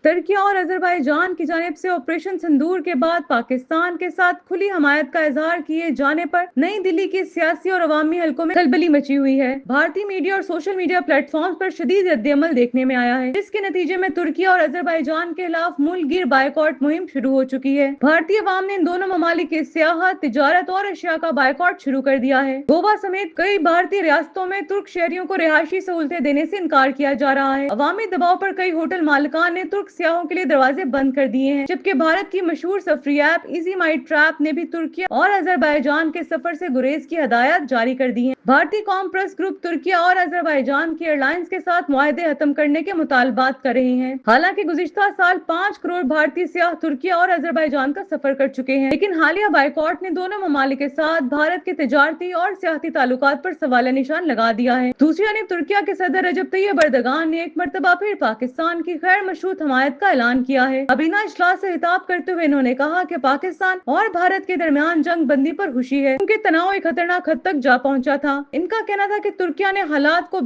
ترکی اور آذربائیجان کی جانب سے آپریشن سندور کے بعد پاکستان کے ساتھ کھلی حمایت کا اظہار کیے جانے پر نئی دہلی کے سیاسی اور عوامی حلقوں میں کھلبلی مچی ہوئی ہے۔ بھارتی میڈیا اور سوشل میڈیا پلیٹ فارمز پر شدید رد عمل دیکھنے میں آیا ہے، جس کے نتیجے میں ترکی اور آذربائیجان کے خلاف ملک گیر بائیکاٹ مہم شروع ہو چکی ہے۔ بھارتی عوام نے ان دونوں ممالک کے سیاحت، تجارت اور اشیاء کا بائیکاٹ شروع کر دیا ہے۔ گوا سمیت کئی بھارتی ریاستوں میں ترک شہریوں کو رہائشی سہولتیں دینے سے انکار کیا جا رہا ہے۔ عوامی دباؤ پر کئی ہوٹل مالکان نے ترک سیاحوں کے لیے دروازے بند کر دیے ہیں، جبکہ بھارت کی مشہور سفری ایپ ایزی مائی ٹرپ نے بھی ترکی اور آذربائیجان کے سفر سے گریز کی ہدایات جاری کر دی ہیں۔ بھارتی قوم پریس گروپ ترکی اور آذربائیجان کی ایئر لائنز کے ساتھ معاہدے ختم کرنے کے مطالبات کر رہے ہیں۔ حالانکہ گزشتہ سال 5 کروڑ بھارتی سیاح ترکی اور آذربائیجان کا سفر کر چکے ہیں، لیکن حالیہ بائیکاٹ نے دونوں ممالک کے ساتھ بھارت کے تجارتی اور سیاحتی تعلقات پر سوالیہ نشان لگا دیا ہے۔ دوسری جانب ترکیہ کے صدر رجب طیب اردگان نے ایک مرتبہ پھر پاکستان کی غیر مشروط حمایت کا اعلان کیا ہے۔ کابینہ اجلاس سے خطاب کرتے ہوئے انہوں نے کہا کہ پاکستان اور بھارت کے درمیان جنگ بندی پر خوشی ہے، کیونکہ تناؤ ایک خطرناک حد تک جا پہنچا تھا۔ ان کا کہنا تھا کہ ترکیہ نے حالات کو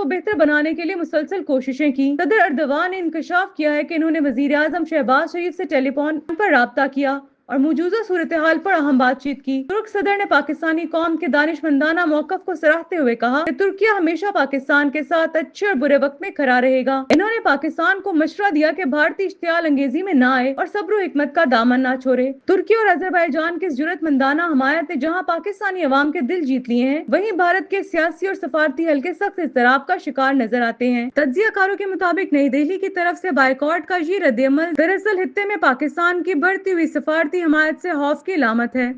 بہتر بنانے کے لیے مسلسل کوششیں کی۔ صدر اردوان نے انکشاف کیا ہے کہ انہوں نے وزیر اعظم شہباز شریف سے ٹیلی فون پر رابطہ کیا اور موجودہ صورتحال پر اہم بات چیت کی۔ ترک صدر نے پاکستانی قوم کے دانشمندانہ موقف کو سراہتے ہوئے کہا کہ ترکیہ ہمیشہ پاکستان کے ساتھ اچھے اور برے وقت میں کھڑا رہے گا۔ انہوں نے پاکستان کو مشورہ دیا کہ بھارتی اشتعال انگیزی میں نہ آئے اور صبر و حکمت کا دامن نہ چھوڑے۔ ترکی اور آذربائیجان کی اس جرأت مندانہ حمایت نے جہاں پاکستانی عوام کے دل جیت لیے ہیں، وہیں بھارت کے سیاسی اور سفارتی حلقے سخت اضطراب کا شکار نظر آتے ہیں۔ تجزیہ کاروں کے مطابق نئی دہلی کی طرف سے بائیکاٹ کا یہ رد عمل دراصل خطے میں پاکستان کی بڑھتی ہوئی سفارتی حمایت سے خوف کی علامت ہے۔